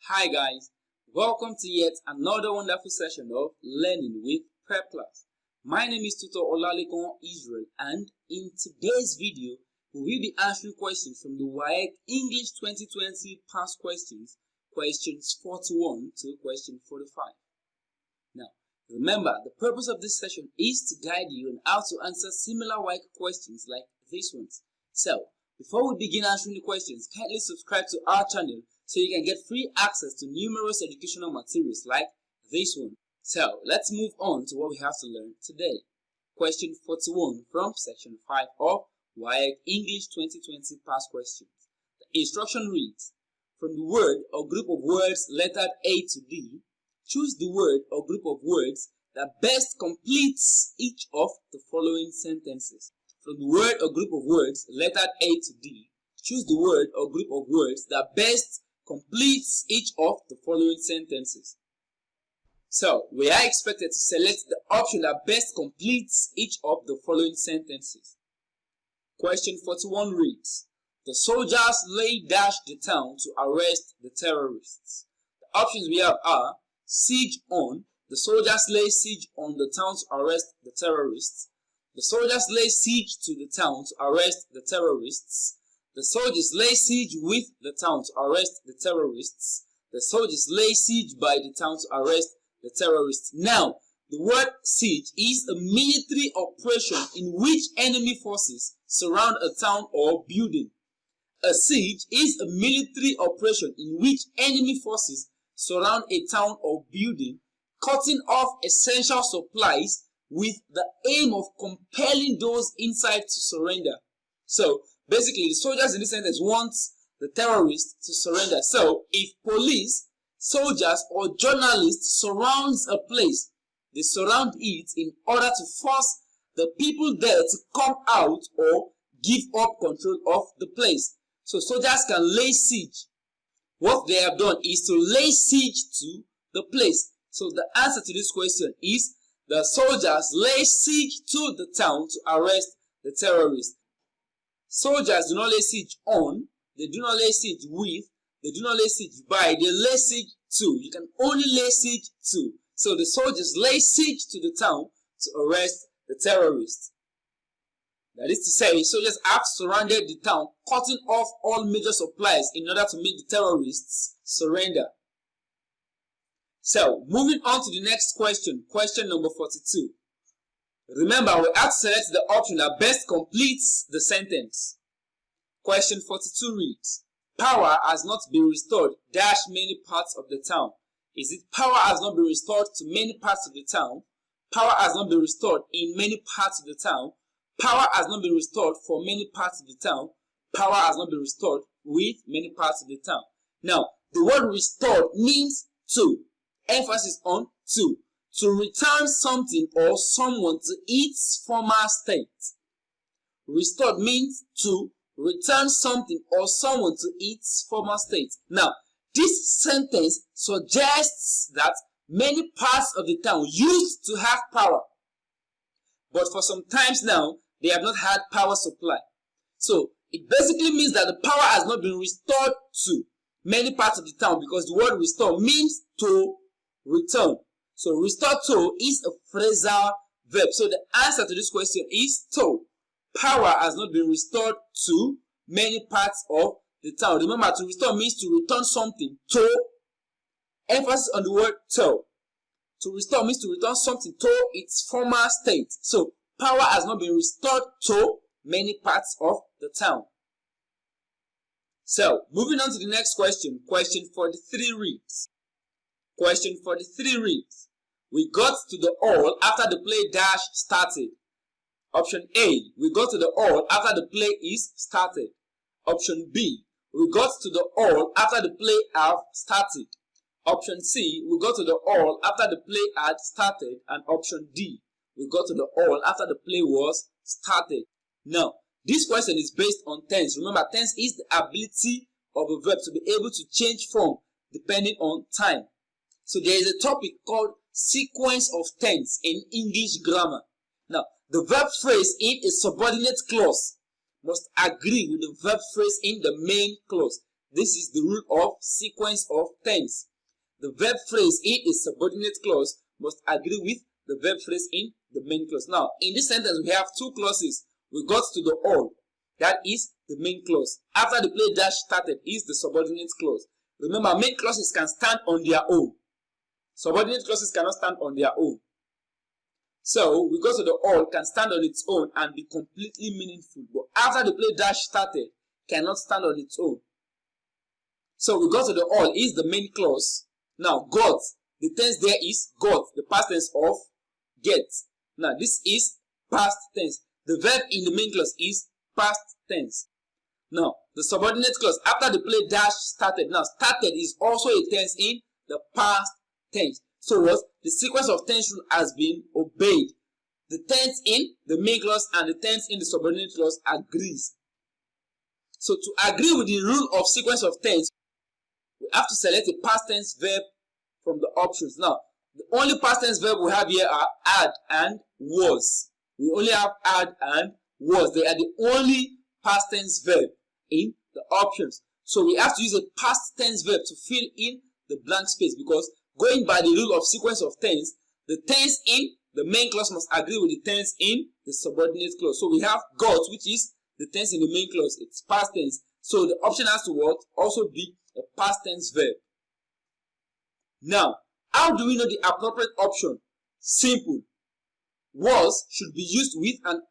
Hi guys, welcome to yet another wonderful session of Learning with Prepclass. My name is Tutor Olalekon Israel, and in today's video we will be answering questions from the WAEC English 2020 past questions, questions 41 to question 45. Now, remember, the purpose of this session is to guide you on how to answer similar WAEC questions like these ones. So, before we begin answering the questions, kindly subscribe to our channel so you can get free access to numerous educational materials like this one. So, let's move on to what we have to learn today. Question 41 from section 5 of WAEC English 2020 past questions. The instruction reads, from the word or group of words lettered A to D, choose the word or group of words that best completes each of the following sentences. From the word or group of words lettered A to D, choose the word or group of words that best completes each of the following sentences. So, we are expected to select the option that best completes each of the following sentences. Question 41 reads, the soldiers lay dash the town to arrest the terrorists. The options we have are siege on. The soldiers lay siege on the town to arrest the terrorists. The soldiers lay siege to the town to arrest the terrorists. The soldiers lay siege with the town to arrest the terrorists. The soldiers lay siege by the town to arrest the terrorists. Now, the word siege is a military operation in which enemy forces surround a town or building. A siege is a military operation in which enemy forces surround a town or building, cutting off essential supplies with the aim of compelling those inside to surrender. So, basically, the soldiers in this sentence want the terrorists to surrender. So, if police, soldiers, or journalists surrounds a place, they surround it in order to force the people there to come out or give up control of the place. So, soldiers can lay siege. What they have done is to lay siege to the place. So, the answer to this question is the soldiers lay siege to the town to arrest the terrorists. Soldiers do not lay siege on, they do not lay siege with, they do not lay siege by, they lay siege to. You can only lay siege to. So the soldiers lay siege to the town to arrest the terrorists. That is to say, soldiers have surrounded the town, cutting off all major supplies in order to make the terrorists surrender. So, moving on to the next question, question number 42. Remember, we have to select the option that best completes the sentence. Question 42 reads, power has not been restored dash many parts of the town. Is it power has not been restored to many parts of the town? Power has not been restored in many parts of the town. Power has not been restored for many parts of the town. Power has not been restored with many parts of the town. Now, the word restored means to. Emphasis on to. To return something or someone to its former state. Restored means to return something or someone to its former state. Now, this sentence suggests that many parts of the town used to have power, but for some times now, they have not had power supply. So, it basically means that the power has not been restored to many parts of the town because the word restore means to return. So, restore to is a phrasal verb. So, the answer to this question is to. Power has not been restored to many parts of the town. Remember, to restore means to return something to. Emphasis on the word to. To restore means to return something to its former state. So, power has not been restored to many parts of the town. So, moving on to the next question. Question 43 reads. Question 43 reads, we got to the hall after the play dash started. Option A, we got to the hall after the play is started. Option B, we got to the hall after the play have started. Option C, we got to the hall after the play had started. And option D, we got to the hall after the play was started. Now, this question is based on tense. Remember, tense is the ability of a verb to be able to change form depending on time. So there is a topic called sequence of tense in English grammar. Now, the verb phrase in a subordinate clause must agree with the verb phrase in the main clause. This is the rule of sequence of tense. The verb phrase in a subordinate clause must agree with the verb phrase in the main clause. Now, in this sentence, we have two clauses. We got to the all. That is the main clause. After the play dash started is the subordinate clause. Remember, main clauses can stand on their own. Subordinate clauses cannot stand on their own. So, we go to the all, can stand on its own and be completely meaningful. But after the play dash started, cannot stand on its own. So, we go to the all is the main clause. Now, got, the tense there is got, the past tense of get. Now, this is past tense. The verb in the main clause is past tense. Now, the subordinate clause, after the play dash started. Now, started is also a tense in the past tense. So what? The sequence of tense rule has been obeyed. The tense in the main clause and the tense in the subordinate clause agrees. So to agree with the rule of sequence of tense, we have to select a past tense verb from the options. Now, the only past tense verb we have here are had and was. We only have had and was. They are the only past tense verb in the options. So we have to use a past tense verb to fill in the blank space, because going by the rule of sequence of tense, the tense in the main clause must agree with the tense in the subordinate clause. So we have got, which is the tense in the main clause. It's past tense. So the option has to what? Also be a past tense verb. Now, how do we know the appropriate option? Simple. Was should be used with an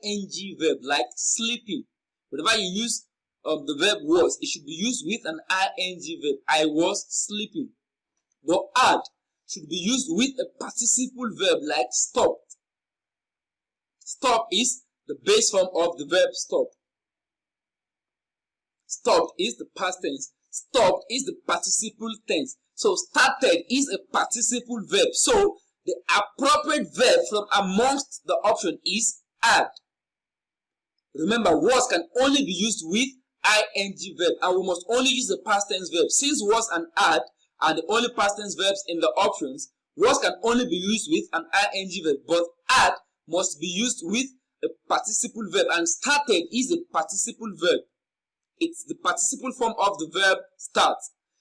ing verb, like sleeping. Whenever you use the verb was, it should be used with an ing verb. I was sleeping. But had should be used with a participle verb, like stopped. Stop is the base form of the verb stop. Stopped is the past tense. Stopped is the participle tense. So started is a participle verb. So the appropriate verb from amongst the option is had. Remember, was can only be used with ing verb, and we must only use the past tense verb. Since was and had are the only past tense verbs in the options, was can only be used with an ing verb, but had must be used with a participle verb, and started is a participle verb. It's the participle form of the verb start.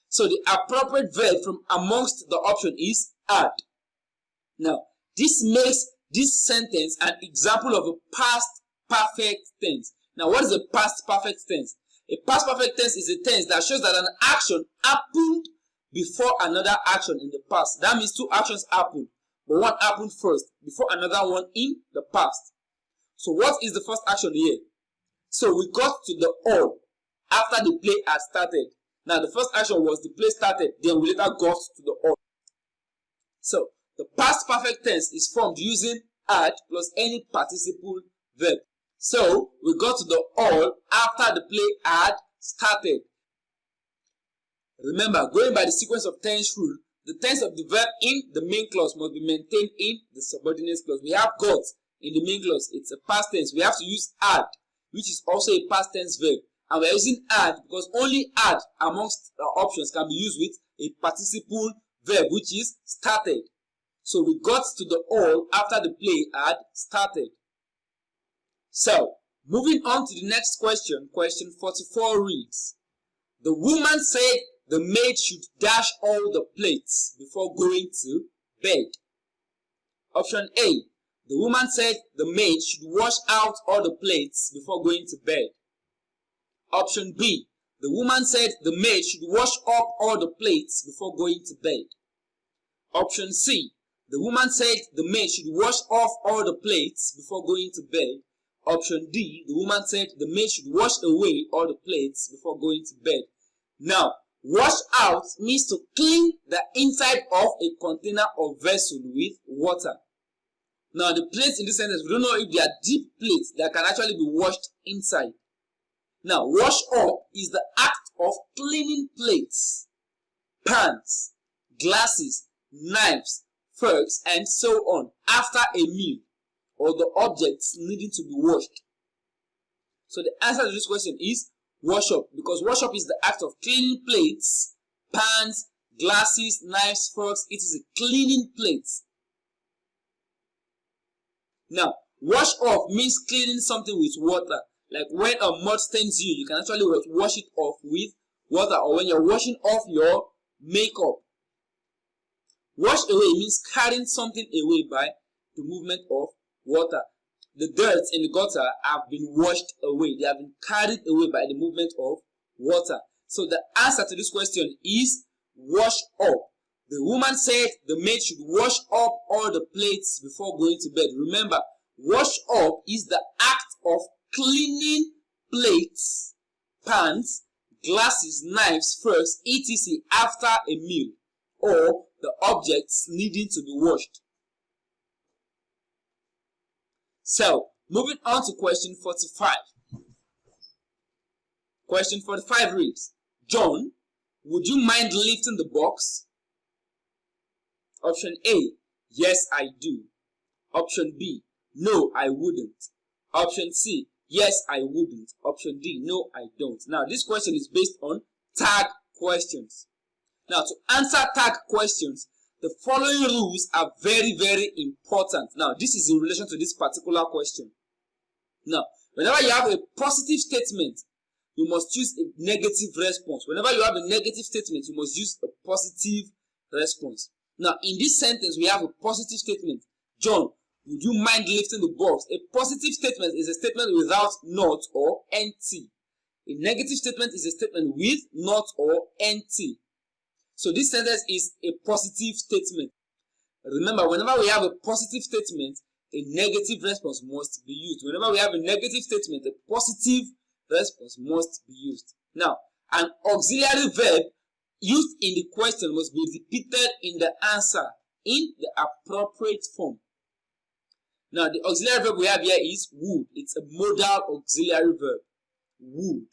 So the appropriate verb from amongst the option is had. Now, this makes this sentence an example of a past perfect tense. Now, what is a past perfect tense? A past perfect tense is a tense that shows that an action happened before another action in the past. That means two actions happened, but one happened first before another one in the past. So what is the first action here? So we got to the all after the play had started. Now, the first action was the play started, then we later got to the all. So the past perfect tense is formed using had plus any participle verb. So we got to the all after the play had started. Remember, going by the sequence of tense rule, the tense of the verb in the main clause must be maintained in the subordinate clause. We have got in the main clause, it's a past tense. We have to use had, which is also a past tense verb. And we are using had because only had amongst the options can be used with a participle verb, which is started. So we got to the all after the play had started. So, moving on to the next question, question 44 reads, the woman said the maid should dash all the plates before going to bed. Option A, the woman said the maid should wash out all the plates before going to bed. Option B, the woman said the maid should wash up all the plates before going to bed. Option C, the woman said the maid should wash off all the plates before going to bed. Option D, the woman said the maid should wash away all the plates before going to bed. Now, wash out means to clean the inside of a container or vessel with water. Now, the plates in this sentence, we don't know if they are deep plates that can actually be washed inside. Now, wash up is the act of cleaning plates, pans, glasses, knives, forks, and so on after a meal, or the objects needing to be washed. So the answer to this question is wash up, because wash up is the act of cleaning plates, pans, glasses, knives, forks. It is a cleaning plates. Now, wash off means cleaning something with water. Like when a mud stains you, you can actually wash it off with water, or when you're washing off your makeup. Wash away means carrying something away by the movement of water. The dirt in the gutter have been washed away. They have been carried away by the movement of water. So the answer to this question is wash up. The woman said the maid should wash up all the plates before going to bed. Remember, wash up is the act of cleaning plates, pans, glasses, knives first, etc. after a meal, or the objects needing to be washed. So, moving on to question 45. Question 45 reads, John, would you mind lifting the box? Option A, yes I do. Option B, no I wouldn't. Option C, yes I wouldn't. Option D, no I don't. Now this question is based on tag questions. Now to answer tag questions, the following rules are very, very important. Now this is in relation to this particular question. Now whenever you have a positive statement, you must use a negative response. Whenever you have a negative statement, you must use a positive response. Now, in this sentence, we have a positive statement. John, would you mind lifting the box? A positive statement is a statement without not or nt. A negative statement is a statement with not or nt. So this sentence is a positive statement. Remember, whenever we have a positive statement, a negative response must be used. Whenever we have a negative statement, a positive response must be used. Now, an auxiliary verb used in the question must be repeated in the answer in the appropriate form. Now, the auxiliary verb we have here is would. It's a modal auxiliary verb. Would.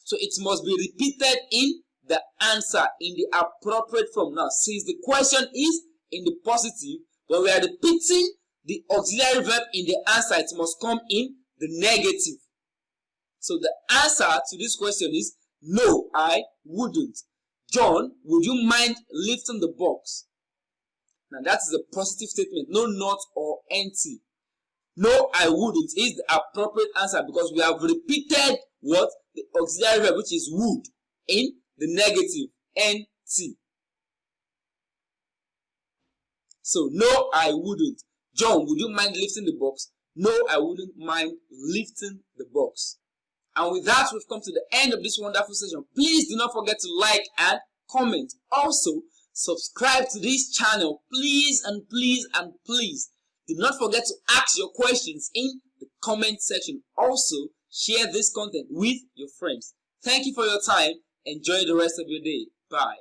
So it must be repeated in the answer in the appropriate form. Now, since the question is in the positive, when we are repeating the auxiliary verb in the answer, it must come in the negative. So the answer to this question is no, I wouldn't. John, would you mind lifting the box? Now that is a positive statement. No not or nt. No, I wouldn't is the appropriate answer because we have repeated what? The auxiliary verb, which is would, in the negative nt. So no, I wouldn't. John, would you mind lifting the box? No, I wouldn't mind lifting the box. And with that, we've come to the end of this wonderful session. Please do not forget to like and comment. Also, subscribe to this channel. Please and please and please. Do not forget to ask your questions in the comment section. Also, share this content with your friends. Thank you for your time. Enjoy the rest of your day. Bye.